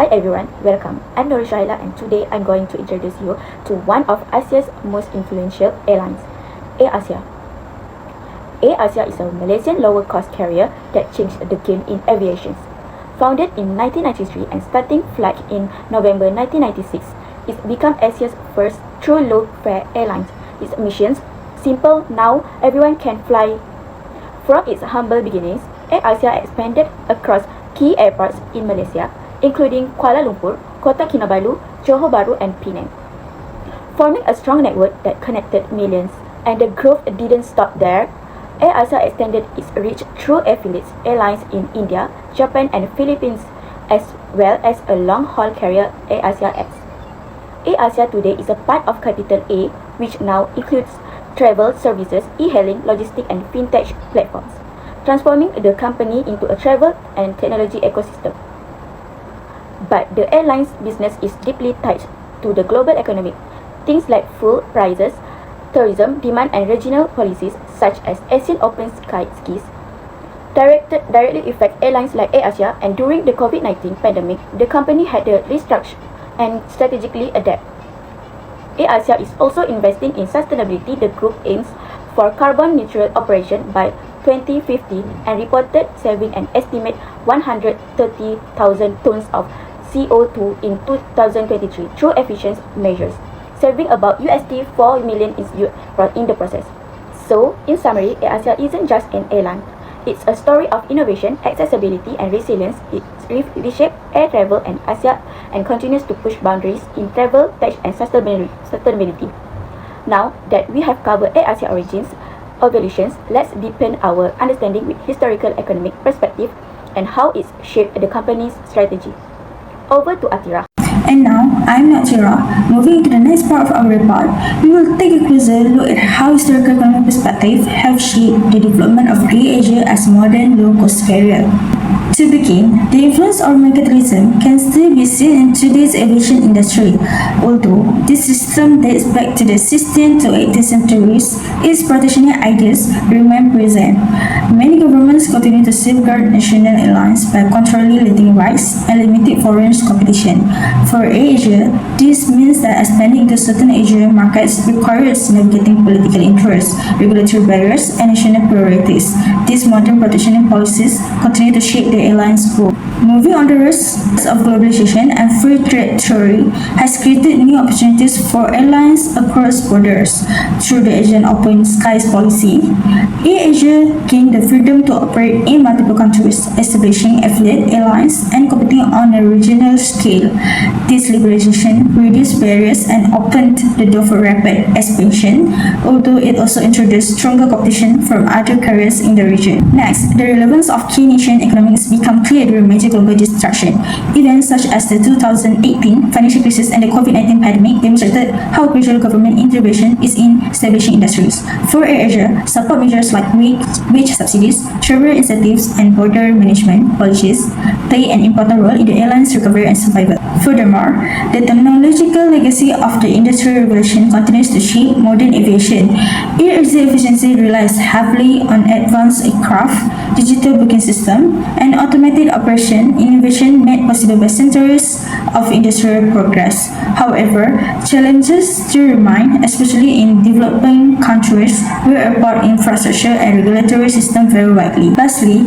Hi everyone, welcome. I'm Nur Shaila and today I'm going to introduce you to one of Asia's most influential airlines, AirAsia. AirAsia is a Malaysian lower-cost carrier that changed the game in aviation. Founded in 1993 and starting flight in November 1996, it's become Asia's first true low-fare airline. Its missions simple, now everyone can fly. From its humble beginnings, AirAsia expanded across key airports in Malaysia, including Kuala Lumpur, Kota Kinabalu, Johor Bahru and Penang, forming a strong network that connected millions. And the growth didn't stop there. AirAsia extended its reach through affiliate airlines in India, Japan and Philippines, as well as a long-haul carrier, AirAsia X. AirAsia today is a part of Capital A, which now includes travel services, e-hailing, logistics and fintech platforms, transforming the company into a travel and technology ecosystem. But the airline's business is deeply tied to the global economy. Things like fuel prices, tourism demand and regional policies such as Asian Open Skies directly affect airlines like AirAsia, and during the COVID-19 pandemic, the company had to restructure and strategically adapt. AirAsia is also investing in sustainability. The group aims for carbon neutral operation by 2050 and reported saving an estimate 130,000 tons of CO2 in 2023 through efficiency measures, saving about $4 million in the process. So, in summary, AirAsia isn't just an airline. It's a story of innovation, accessibility, and resilience. It reshaped air travel in Asia and continues to push boundaries in travel, tech, and sustainability. Now that we have covered AirAsia origins, evolutions, let's deepen our understanding with historical economic perspective and how it's shaped the company's strategy. Over to Atira. And now, I'm Natira. Moving to the next part of our report, we will take a closer look at how historical economic perspective have shaped the development of AirAsia as a modern low-cost carrier. To begin, the influence of mercantilism can still be seen in today's aviation industry. Although this system dates back to the 16th to 18th centuries, its protectionist ideas remain present. Many governments continue to safeguard national airlines by controlling leading rights and limiting foreign competition. For AirAsia, this means that expanding into certain Asian markets requires navigating political interests, regulatory barriers, and national priorities. These modern protectionist policies continue to shape the airline's growth. Moving on, the risks of globalization and free trade theory has created new opportunities for airlines across borders. Through the Asian Open Skies policy, AirAsia gained the freedom to operate in multiple countries, establishing affiliate airlines and competing on a regional scale. This liberalization reduced barriers and opened the door for rapid expansion, although it also introduced stronger competition from other carriers in the region. Next, the relevance of key nation economics become clear during major global disruption. Events such as the 2018 financial crisis and the COVID-19 pandemic demonstrated how crucial government intervention is in establishing industries. For AirAsia, support measures like wage subsidies, travel incentives, and border management policies play an important role in the airline's recovery and survival. Furthermore, the technological legacy of the Industrial Revolution continues to shape modern aviation. AirAsia efficiency relies heavily on advanced aircraft, digital booking system, and automated operation. Innovation made possible by centuries of industrial progress. However, challenges still remain, especially in developing countries where airport infrastructure and regulatory system vary widely. Lastly,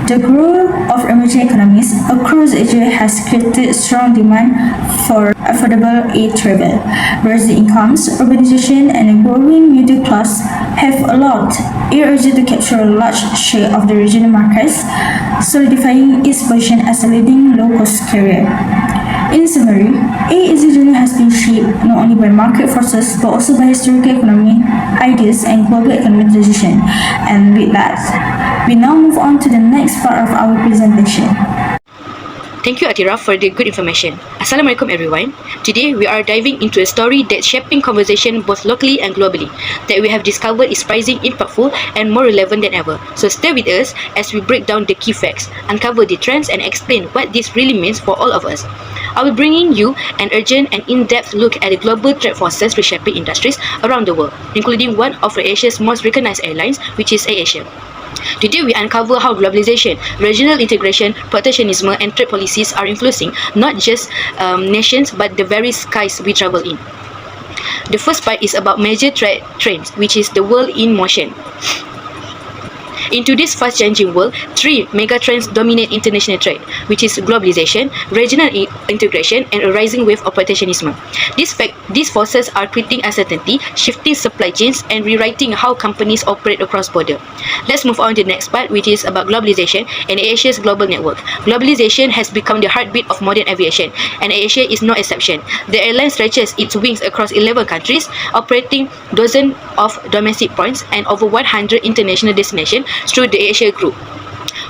the growth of emerging economies across Asia has created strong demand for affordable air travel. Rising incomes, urbanization, and a growing middle class have allowed AirAsia to capture a large share of the regional markets, solidifying its position as a leading low-cost carrier. In summary, AirAsia journey has been shaped not only by market forces but also by historical economic ideas and global economic decisions. And with that, we now move on to the next part of our presentation. Thank you, Atira, for the good information. Assalamualaikum, everyone. Today, we are diving into a story that's shaping conversation both locally and globally, that we have discovered is surprising, impactful, and more relevant than ever. So stay with us as we break down the key facts, uncover the trends, and explain what this really means for all of us. I will bring you an urgent and in-depth look at the global trade forces reshaping industries around the world, including one of Asia's most recognized airlines, which is AirAsia. Today, we uncover how globalization, regional integration, protectionism, and trade policies are influencing not just nations but the very skies we travel in. The first part is about major trade trends, which is the world in motion. In today's fast-changing world, three megatrends dominate international trade, which is globalization, regional integration, and a rising wave of protectionism. These forces are creating uncertainty, shifting supply chains, and rewriting how companies operate across borders. Let's move on to the next part, which is about globalization and Asia's global network. Globalization has become the heartbeat of modern aviation, and Asia is no exception. The airline stretches its wings across 11 countries, operating dozens of domestic points and over 100 international destinations through the Asia Group.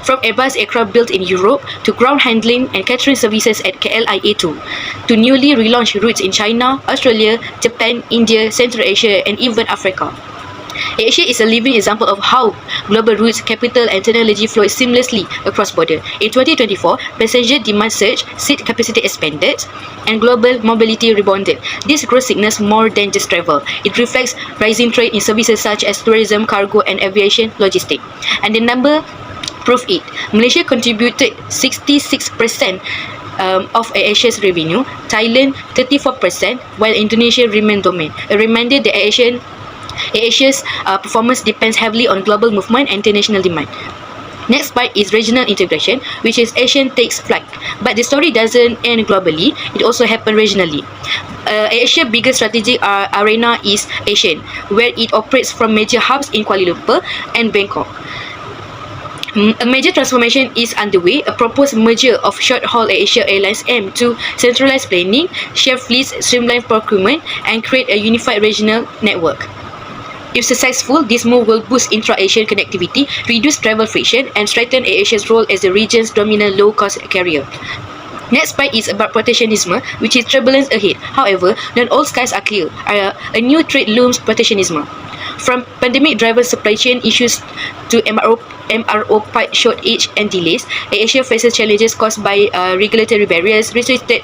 From Airbus aircraft built in Europe to ground handling and catering services at KLIA2 to newly relaunched routes in China, Australia, Japan, India, Central Asia, and even Africa. Asia is a living example of how global routes, capital, and technology flow seamlessly across borders. In 2024, passenger demand surged, seat capacity expanded, and global mobility rebounded. This growth signals more than just travel. It reflects rising trade in services such as tourism, cargo, and aviation logistics. And the number prove it. Malaysia contributed 66% of Asia's revenue, Thailand 34%, while Indonesia remained dominant. A reminder that Asia's performance depends heavily on global movement and international demand. Next part is regional integration, which is Asian takes flight. But the story doesn't end globally, it also happens regionally. Asia's biggest strategic arena is Asian, where it operates from major hubs in Kuala Lumpur and Bangkok. A major transformation is underway. A proposed merger of short-haul Asia Airlines aimed to centralize planning, share fleets, streamline procurement, and create a unified regional network. If successful, this move will boost intra-Asian connectivity, reduce travel friction, and strengthen Asia's role as the region's dominant low-cost carrier. Next part is about protectionism, which is turbulence ahead. However, not all skies are clear. A new threat looms: protectionism. From pandemic-driven supply chain issues to MRO part shortage and delays, Asia faces challenges caused by regulatory barriers, restricted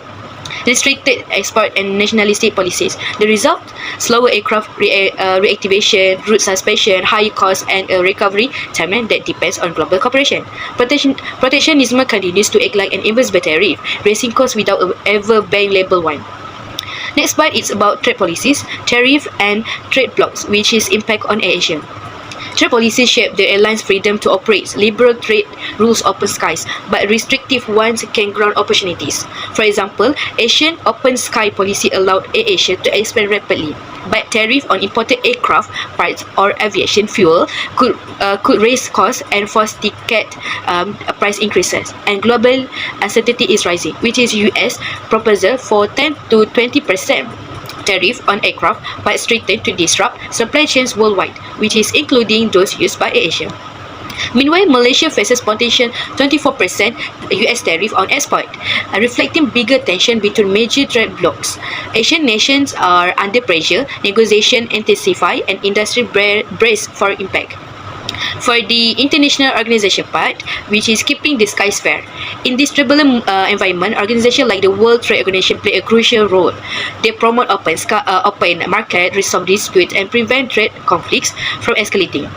export and nationalistic policies. The result? Slower aircraft reactivation, route suspension, high costs, and a recovery timeline that depends on global cooperation. Protectionism continues to act like an invisible tariff, raising costs without ever being labeled one. Next part is about trade policies, tariff, and trade blocks, which is impact on Asia. Trade policies shape the airline's freedom to operate. Liberal trade rules open skies, but restrictive ones can ground opportunities. For example, Asian open sky policy allowed AirAsia to expand rapidly, but tariff on imported aircraft parts or aviation fuel could raise costs and force ticket price increases. And global uncertainty is rising, which is US proposal for 10 to 20% tariff on aircraft but strengthened to disrupt supply chains worldwide, which is including those used by Asia. Meanwhile, Malaysia faces potential 24% US tariff on export, reflecting bigger tension between major trade blocs. Asian nations are under pressure, negotiation intensify, and industry brace for impact. For the international organization part, which is keeping the skies fair. In this turbulent environment, organizations like the World Trade Organization play a crucial role. They promote open market, resolve disputes, and prevent trade conflicts from escalating.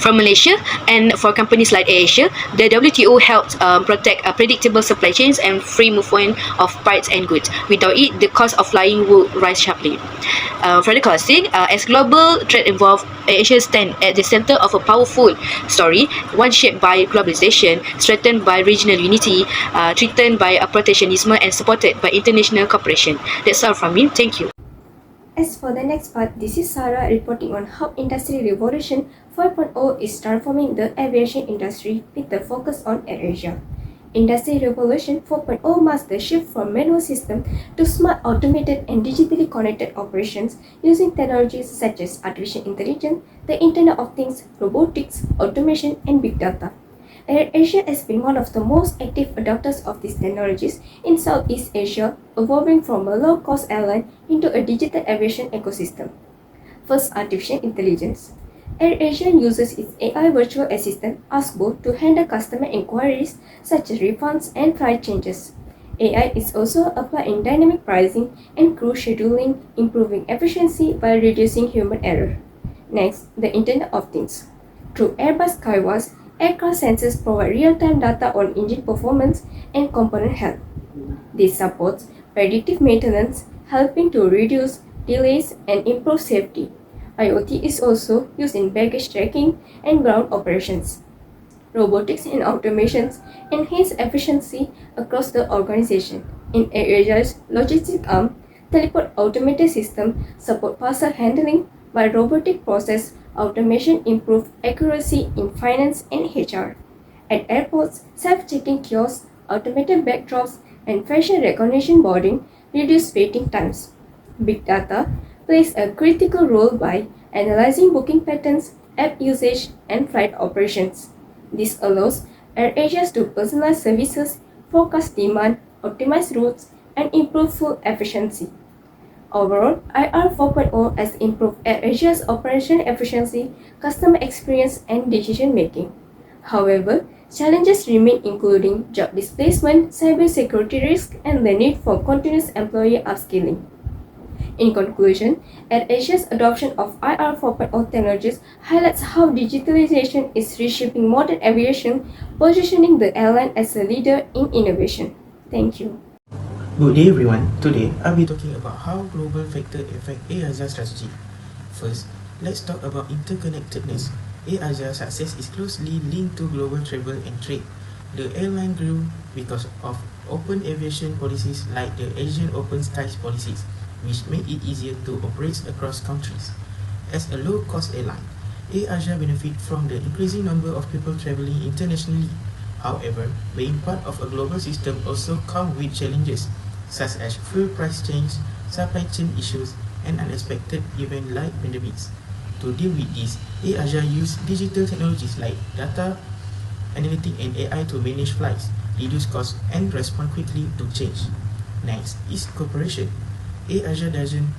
For Malaysia and for companies like AirAsia, the WTO helps protect predictable supply chains and free movement of parts and goods. Without it, the cost of flying will rise sharply. For the closing, as global trade evolves, AirAsia stands at the center of a powerful story, one shaped by globalization, strengthened by regional unity, threatened by protectionism, and supported by international cooperation. That's all from me. Thank you. As for the next part, this is Sarah reporting on how Industry Revolution 4.0 is transforming the aviation industry with the focus on AirAsia. Industry Revolution 4.0 marks the shift from manual system to smart, automated, and digitally connected operations using technologies such as artificial intelligence, the Internet of Things, robotics, automation, and big data. AirAsia has been one of the most active adopters of these technologies in Southeast Asia, evolving from a low-cost airline into a digital aviation ecosystem. First, artificial intelligence. AirAsia uses its AI virtual assistant, Askbo, to handle customer inquiries such as refunds and flight changes. AI is also applied in dynamic pricing and crew scheduling, improving efficiency while reducing human error. Next, the Internet of Things. Through Airbus Skywatch, aircraft sensors provide real-time data on engine performance and component health. This supports predictive maintenance, helping to reduce delays and improve safety. IoT is also used in baggage tracking and ground operations. Robotics and automations enhance efficiency across the organization. In Asia's logistics arm, teleport automated systems support parcel handling, while robotic process automation improve accuracy in finance and HR. At airports, self-checking kiosks, automated bag drops, and facial recognition boarding reduce waiting times. Big data plays a critical role by analyzing booking patterns, app usage, and flight operations. This allows AirAsia to personalize services, forecast demand, optimize routes, and improve fuel efficiency. Overall, IR 4.0 has improved AirAsia's operation efficiency, customer experience, and decision making. However, challenges remain including job displacement, cybersecurity risk, and the need for continuous employee upskilling. In conclusion, AirAsia's adoption of IR 4.0 technologies highlights how digitalization is reshaping modern aviation, positioning the airline as a leader in innovation. Thank you. Good day everyone. Today I'll be talking about how global factors affect AirAsia's strategy. First, let's talk about interconnectedness. AirAsia's success is closely linked to global travel and trade. The airline grew because of open aviation policies like the Asian Open Skies policies, which made it easier to operate across countries. As a low-cost airline, AirAsia benefits from the increasing number of people traveling internationally. However, being part of a global system also comes with challenges, such as fuel price change, supply chain issues, and unexpected events like pandemics. To deal with this, AirAsia uses digital technologies like data analytics and AI to manage flights, reduce costs, and respond quickly to change. Next is cooperation. AirAsia doesn't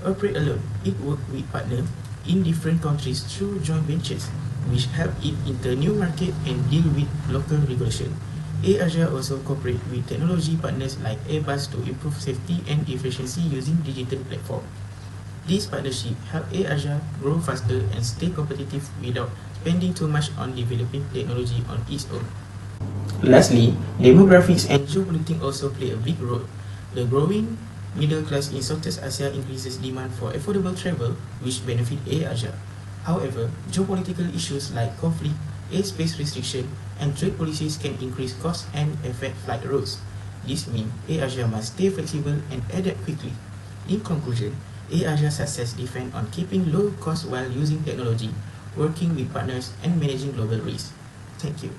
operate alone. It works with partners in different countries through joint ventures, which help it enter new market and deal with local regulation. AirAsia also cooperates with technology partners like Airbus to improve safety and efficiency using digital platforms. This partnership helps AirAsia grow faster and stay competitive without spending too much on developing technology on its own. Lastly, demographics and geopolitics also play a big role. The growing middle class in Southeast Asia increases demand for affordable travel, which benefit AirAsia. However, geopolitical issues like conflict, airspace restriction, and trade policies can increase costs and affect flight routes. This means AirAsia must stay flexible and adapt quickly. In conclusion, AirAsia's success depends on keeping low costs while using technology, working with partners, and managing global risks. Thank you.